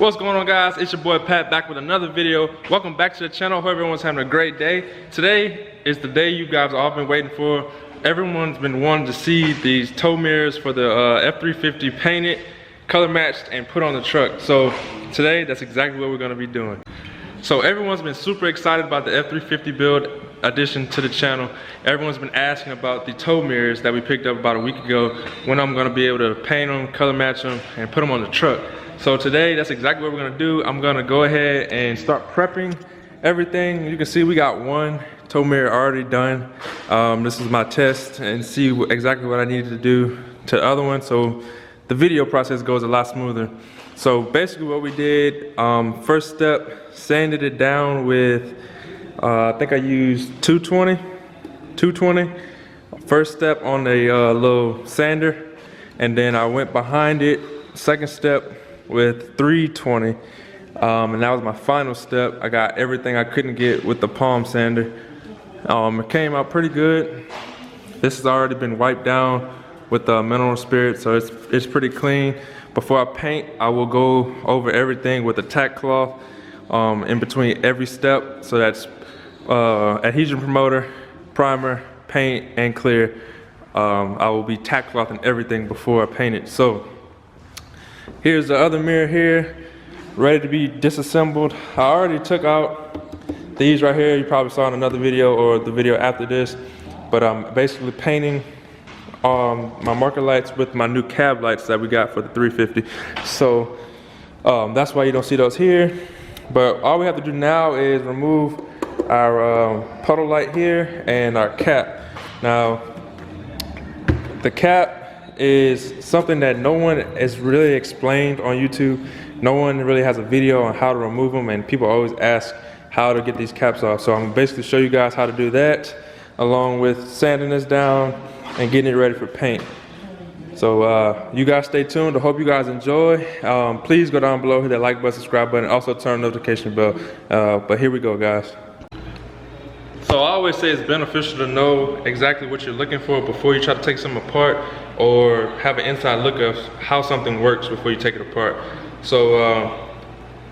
What's going on, guys? It's your boy Pat back with another video. Welcome back to the channel. Hope everyone's having a great day. Today is the day you guys have all been waiting for. Everyone's been wanting to see these tow mirrors for the F350 painted, color matched, and put on the truck. So today, that's exactly what we're gonna be doing. So everyone's been super excited about the F350 build addition to the channel. Everyone's been asking about the tow mirrors that we picked up about a week ago, when I'm gonna be able to paint them, color match them, and put them on the truck. So today, that's exactly what we're gonna do. I'm gonna go ahead and start prepping everything. You can see we got one tow mirror already done. This is my test and see exactly what I needed to do to the other one, so the video process goes a lot smoother. So basically what we did, first step, sanded it down with, I think I used 220. First step on a little sander, and then I went behind it, second step, with 320, and that was my final step. I got everything I couldn't get with the palm sander. It came out pretty good. This has already been wiped down with the mineral spirit, so it's pretty clean. Before I paint, I will go over everything with a tack cloth in between every step. So that's adhesion promoter, primer, paint, and clear. I will be tack clothing everything before I paint it. So here's the other mirror here, ready to be disassembled. I already took out these right here. You probably saw in another video or the video after this, but I'm basically painting my marker lights with my new cab lights that we got for the 350. So that's why you don't see those here. But all we have to do now is remove our puddle light here and our cap. Now, the cap is something that no one has really explained on YouTube. No one really has a video on how to remove them, and people always ask how to get these caps off. So I'm gonna basically show you guys how to do that, along with sanding this down and getting it ready for paint. So you guys stay tuned. I hope you guys enjoy. Please go down below, hit that like button, subscribe button, also turn the notification bell. But here we go, guys. So I always say it's beneficial to know exactly what you're looking for before you try to take something apart, or have an inside look of how something works before you take it apart. So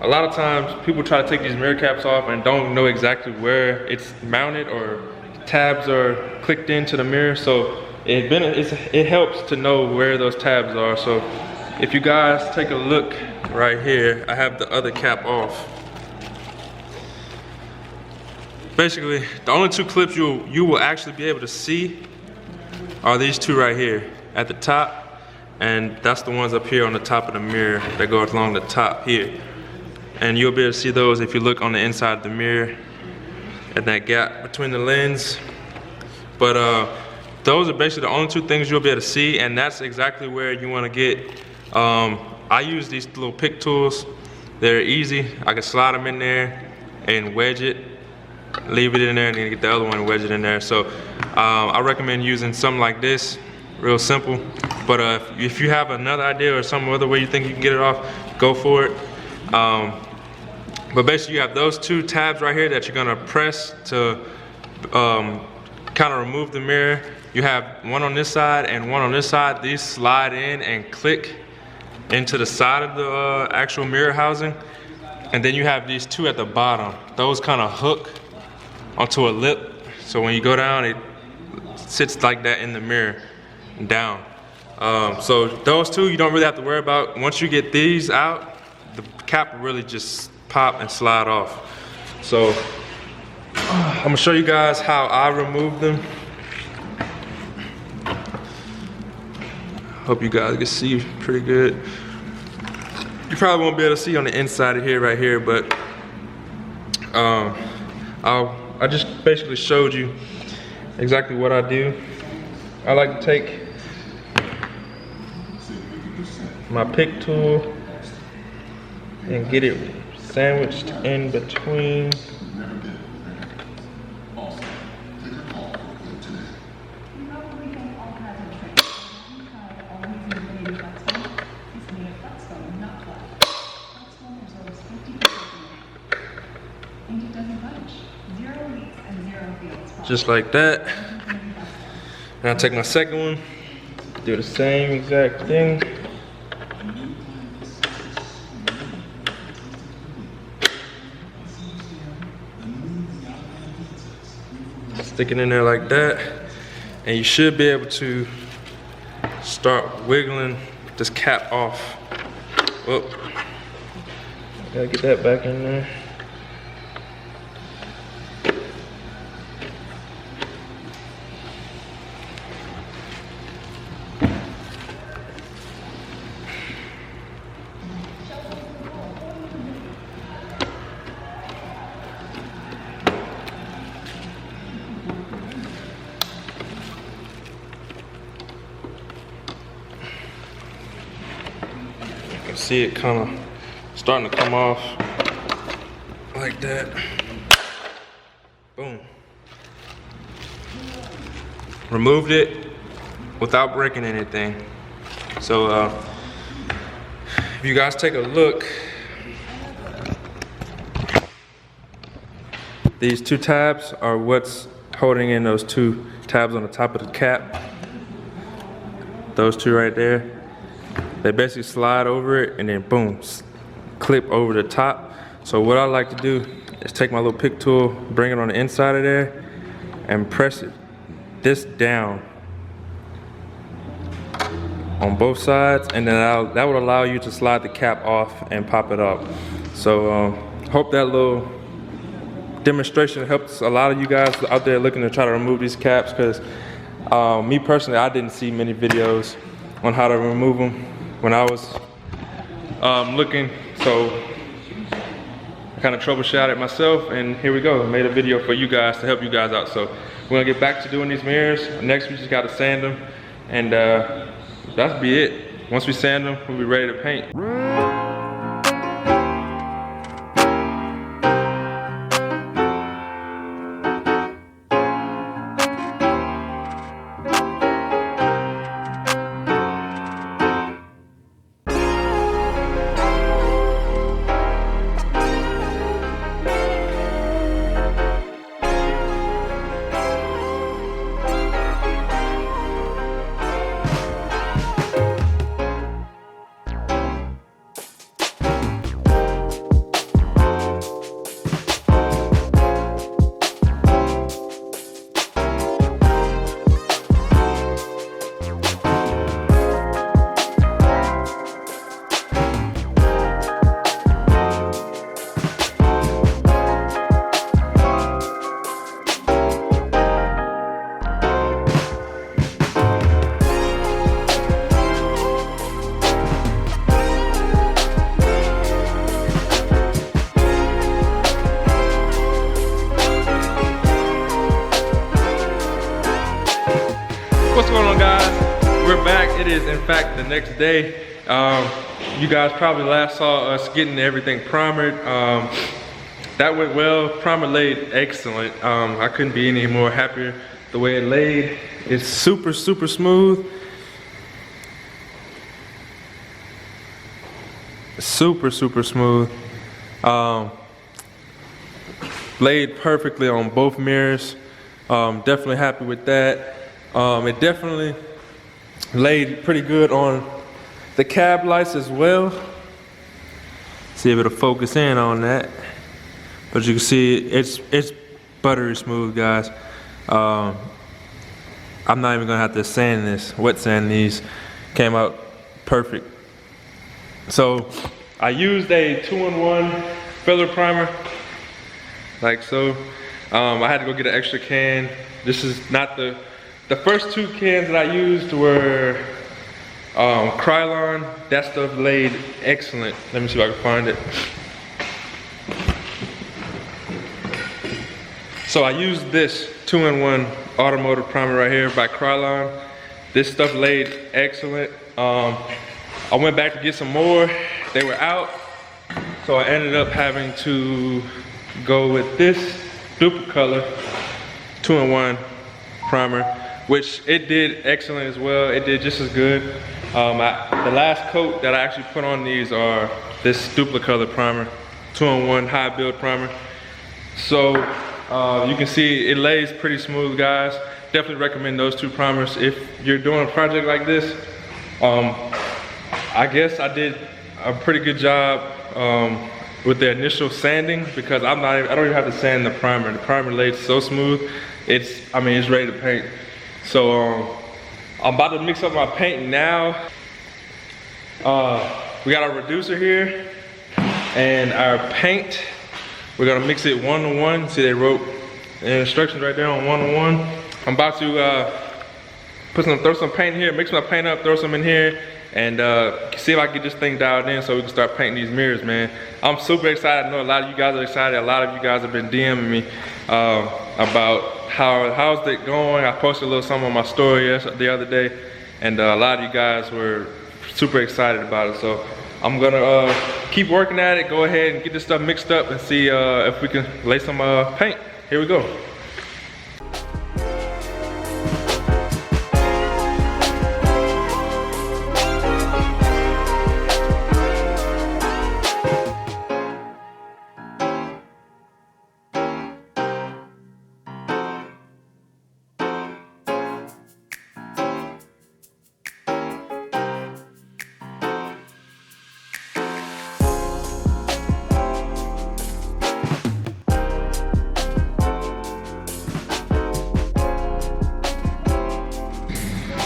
a lot of times people try to take these mirror caps off and don't know exactly where it's mounted or tabs are clicked into the mirror. So it helps to know where those tabs are. So if you guys take a look right here, I have the other cap off. Basically, the only two clips you will actually be able to see are these two right here at the top, and that's the ones up here on the top of the mirror that go along the top here. And you'll be able to see those if you look on the inside of the mirror at that gap between the lens. But those are basically the only two things you'll be able to see, and that's exactly where you want to get. I use these little pick tools. They're easy. I can slide them in there and wedge it, leave it in there, and then get the other one and wedge it in there. So I recommend using something like this, real simple. But if you have another idea or some other way you think you can get it off, go for it. But basically you have those two tabs right here that you're gonna press to kind of remove the mirror. You have one on this side and one on this side. These slide in and click into the side of the actual mirror housing. And then you have these two at the bottom. Those kind of hook onto a lip. So when you go down, it sits like that in the mirror, down. So those two you don't really have to worry about. Once you get these out, the cap will really just pop and slide off. So I'm gonna show you guys how I remove them. Hope you guys can see pretty good. You probably won't be able to see on the inside of here, right here, but I just basically showed you exactly what I do. I like to take my pick tool and get it sandwiched in between. Just like that. And I'll take my second one, do the same exact thing. Stick it in there like that, and you should be able to start wiggling this cap off. Oh, gotta get that back in there. See it kind of starting to come off like that. Boom. Removed it without breaking anything. So if you guys take a look, these two tabs are what's holding in those two tabs on the top of the cap. Those two right there. They basically slide over it and then boom, clip over the top. So what I like to do is take my little pick tool, bring it on the inside of there, and press this down on both sides, and then that would allow you to slide the cap off and pop it up. So hope that little demonstration helps a lot of you guys out there looking to try to remove these caps, because me personally, I didn't see many videos on how to remove them when I was looking, so I kind of troubleshot it myself, and here we go. I made a video for you guys to help you guys out. So we're gonna get back to doing these mirrors. Next, we just gotta sand them, and that's be it. Once we sand them, we'll be ready to paint. What's going on, guys? We're back. It is in fact the next day. You guys probably last saw us getting everything primered. That went well. Primer laid excellent. I couldn't be any more happier the way it laid. It's super smooth. Super smooth. Laid perfectly on both mirrors. Definitely happy with that. It definitely laid pretty good on the cab lights as well. See if it'll focus in on that. But you can see it's buttery smooth, guys. I'm not even gonna have to sand this, wet sand these. Came out perfect. So I used a 2-in-1 filler primer, like so. I had to go get an extra can. This is not the first two cans that I used were Krylon. That stuff laid excellent. Let me see if I can find it. So I used this 2-in-1 automotive primer right here by Krylon. This stuff laid excellent. I went back to get some more. They were out. So I ended up having to go with this Duplicolor 2-in-1 primer, which it did excellent as well. It did just as good. The last coat that I actually put on these are this Duplicolor primer, 2-in-1 high build primer. So you can see it lays pretty smooth, guys. Definitely recommend those two primers if you're doing a project like this. I guess I did a pretty good job with the initial sanding, because I don't even have to sand the primer. The primer laid so smooth I mean, it's ready to paint. So I'm about to mix up my paint now. We got our reducer here and our paint. We're gonna mix it 1-to-1. See, they wrote the instructions right there on 1-to-1. I'm about to throw some paint here, mix my paint up, throw some in here, and see if I can get this thing dialed in so we can start painting these mirrors, man. I'm super excited. I know a lot of you guys are excited. A lot of you guys have been DMing me about how's it going. I posted a little something on my story the other day, and a lot of you guys were super excited about it. So I'm gonna keep working at it, go ahead and get this stuff mixed up and see if we can lay some paint. Here we go.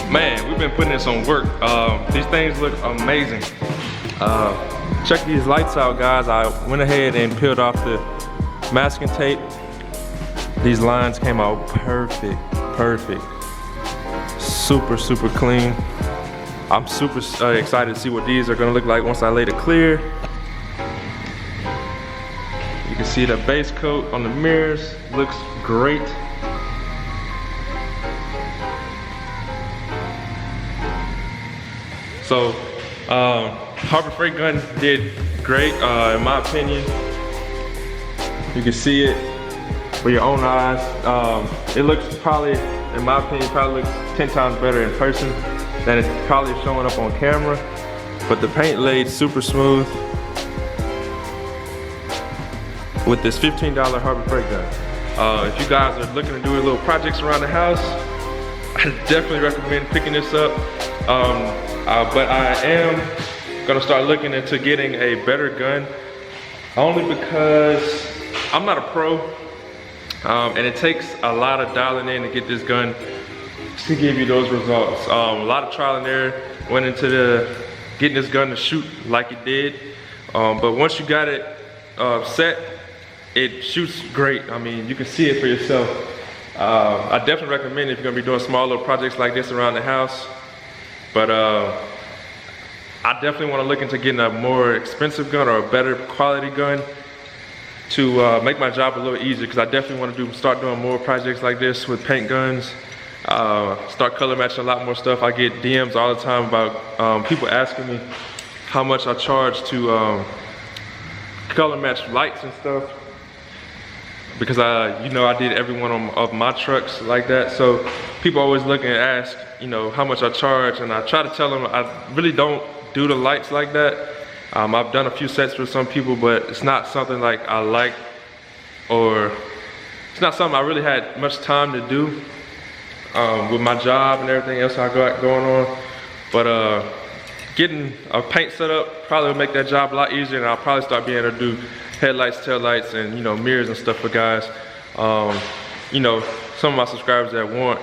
Man, we've been putting in some work. These things look amazing. Check these lights out, guys. I went ahead and peeled off the masking tape. These lines came out perfect. Super clean. I'm super excited to see what these are gonna look like once I lay the clear. You can see the base coat on the mirrors looks great. So, Harbor Freight gun did great, in my opinion. You can see it with your own eyes. It looks probably, in my opinion, probably looks 10 times better in person than it's probably showing up on camera. But the paint laid super smooth with this $15 Harbor Freight gun. If you guys are looking to do little projects around the house, I definitely recommend picking this up. But I am gonna start looking into getting a better gun, only because I'm not a pro, and it takes a lot of dialing in to get this gun to give you those results. A lot of trial and error went into getting this gun to shoot like it did, but once you got it set, it shoots great. I mean, you can see it for yourself. I definitely recommend if you're gonna be doing small little projects like this around the house. But I definitely want to look into getting a more expensive gun or a better quality gun to make my job a little easier, because I definitely want to start doing more projects like this with paint guns, start color matching a lot more stuff. I get DMs all the time about people asking me how much I charge to color match lights and stuff, because you know, I did every one of my trucks like that. So people always looking and ask, you know, how much I charge, and I try to tell them I really don't do the lights like that. I've done a few sets for some people, but it's not something like I like, or it's not something I really had much time to do with my job and everything else I got going on. But getting a paint set up probably will make that job a lot easier, and I'll probably start being able to do headlights, taillights, and, you know, mirrors and stuff for guys. You know, some of my subscribers that want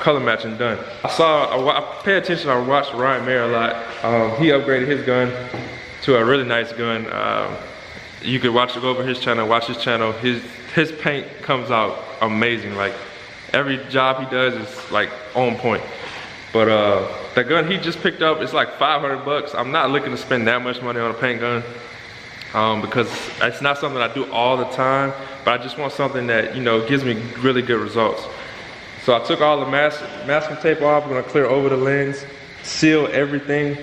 color matching done. I pay attention, I watch Ryan Mayer a lot. He upgraded his gun to a really nice gun. You could go over his channel, watch his channel. His paint comes out amazing. Like, every job he does is like on point. But the gun he just picked up, it's like 500 bucks. I'm not looking to spend that much money on a paint gun, because it's not something I do all the time, but I just want something that, you know, gives me really good results. So I took all the masking tape off. I'm gonna clear over the lens, seal everything,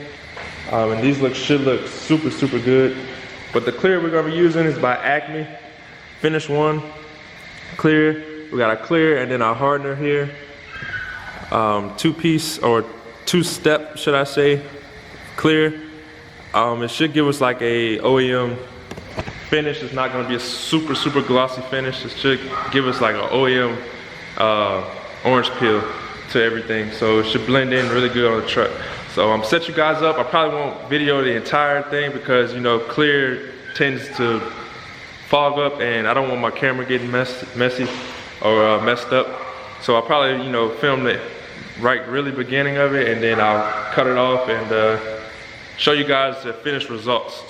and these should look super good. But the clear we're gonna be using is by Acklin, Finish One clear. We got a clear and then our hardener here, two-piece or two-step, should I say, clear. It should give us like a OEM finish. It's not gonna be a super glossy finish. It should give us like an OEM orange peel to everything. So it should blend in really good on the truck. So I'm set you guys up. I probably won't video the entire thing because, you know, clear tends to fog up and I don't want my camera getting messy. or messed up. So I'll probably, you know, film it right really beginning of it, and then I'll cut it off and show you guys the finished results.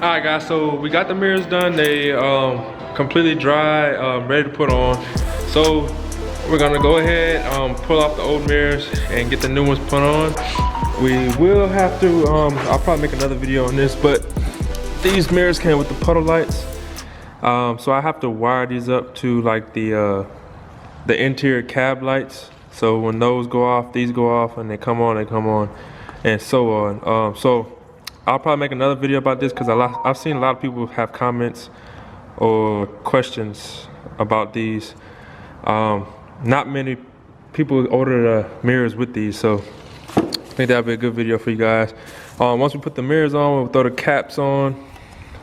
Alright guys, so we got the mirrors done. They completely dry, ready to put on. So we're gonna go ahead, pull off the old mirrors and get the new ones put on. We will have to, I'll probably make another video on this, but these mirrors came with the puddle lights. So I have to wire these up to like the interior cab lights. So when those go off, these go off, and they come on, and so on. So I'll probably make another video about this because I've seen a lot of people have comments or questions about these. Not many people order the mirrors with these, so I think that'll be a good video for you guys. Once we put the mirrors on, we'll throw the caps on,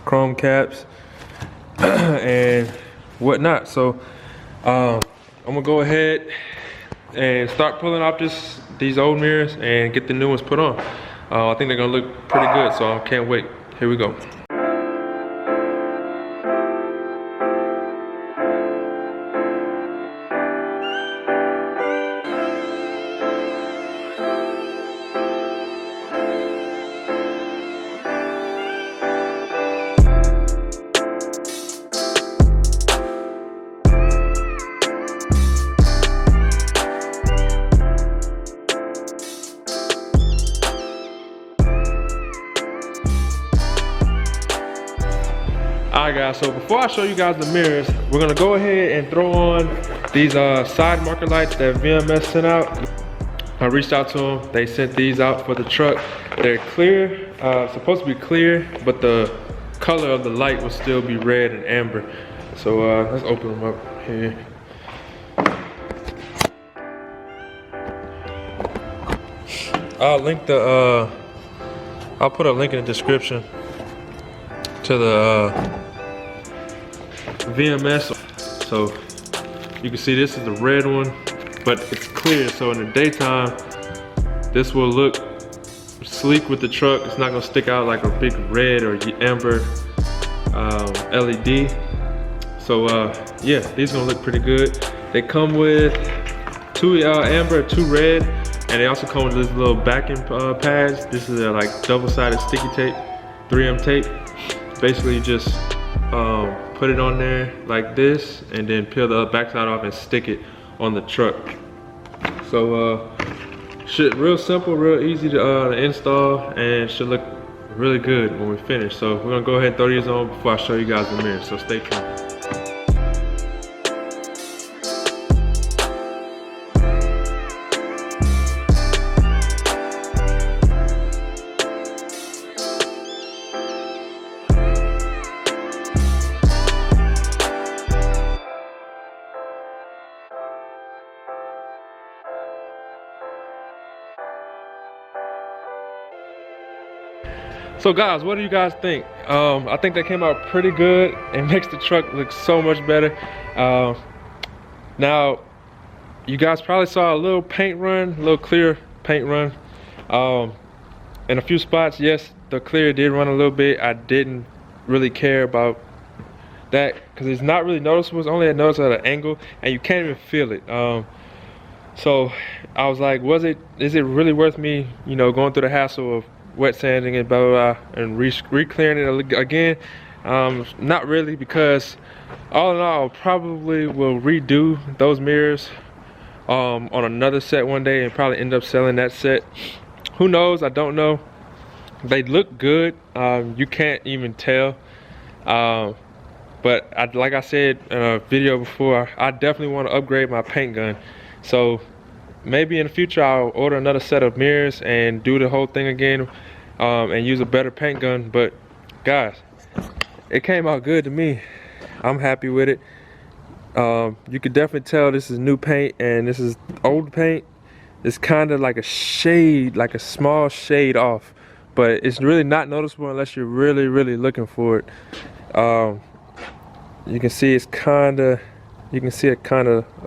chrome caps, and whatnot. So I'm gonna go ahead and start pulling off these old mirrors and get the new ones put on. I think they're gonna look pretty good, so I can't wait. Here we go. Alright guys, so before I show you guys the mirrors, we're gonna go ahead and throw on these side marker lights that VMS sent out. I reached out to them, they sent these out for the truck. They're clear, supposed to be clear, but the color of the light will still be red and amber. So let's open them up here. I'll put a link in the description to the VMS. So you can see this is the red one, but it's clear, so in the daytime this will look sleek with the truck. It's not gonna stick out like a big red or amber LED. So yeah, these gonna look pretty good. They come with 2 amber, 2 red, and they also come with this little backing pads. This is like double-sided sticky tape, 3M tape. Basically you just put it on there like this, and then peel the backside off and stick it on the truck. So real simple, real easy to install, and should look really good when we finish. So we're gonna go ahead and throw these on before I show you guys the mirror, so stay tuned. So guys, what do you guys think? I think they came out pretty good. It makes the truck look so much better. Now, you guys probably saw a little paint run, a little clear paint run. In a few spots, yes, the clear did run a little bit. I didn't really care about that because it's not really noticeable. It's only noticeable at an angle, and you can't even feel it. So I was like, is it really worth me, you know, going through the hassle of wet sanding and blah blah blah and re-clearing it again? Not really, because all in all, probably will redo those mirrors on another set one day and probably end up selling that set. Who knows? I don't know. They look good. You can't even tell. But like I said in a video before, I definitely want to upgrade my paint gun. So maybe in the future I'll order another set of mirrors and do the whole thing again, and use a better paint gun. But guys, it came out good to me. I'm happy with it. You can definitely tell this is new paint and this is old paint. It's kind of like a shade, like a small shade off, but it's really not noticeable unless you're really looking for it. You can see it's kind of, you can see a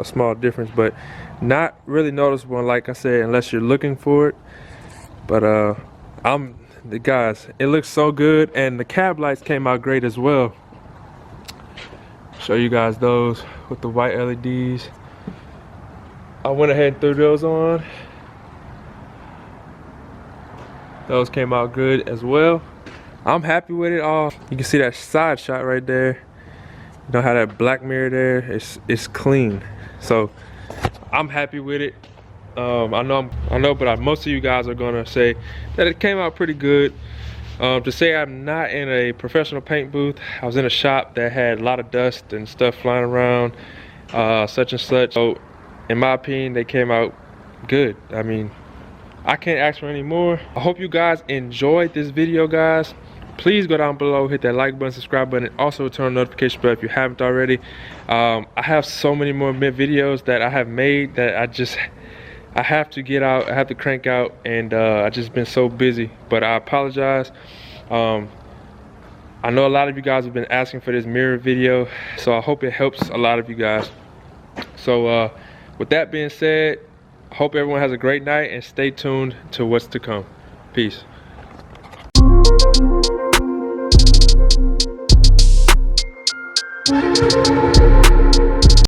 small difference, but not really noticeable, like I said, unless you're looking for it. But guys, it looks so good, and the cab lights came out great as well. Show you guys those with the white LEDs. I went ahead and threw those on. Those came out good as well. I'm happy with it all. You can see that side shot right there. You know how that black mirror there, it's clean. So I'm happy with it. I know, but most of you guys are gonna say that it came out pretty good. To say I'm not in a professional paint booth, I was in a shop that had a lot of dust and stuff flying around, such and such. So in my opinion, they came out good. I mean, I can't ask for any more. I hope you guys enjoyed this video, guys. Please go down below, hit that like button, subscribe button, and also turn on the notification bell if you haven't already. I have so many more videos that I have made that I have to get out, I have to crank out, and I just been so busy, but I apologize. I know a lot of you guys have been asking for this mirror video, so I hope it helps a lot of you guys. So with that being said, I hope everyone has a great night, and stay tuned to what's to come. Peace.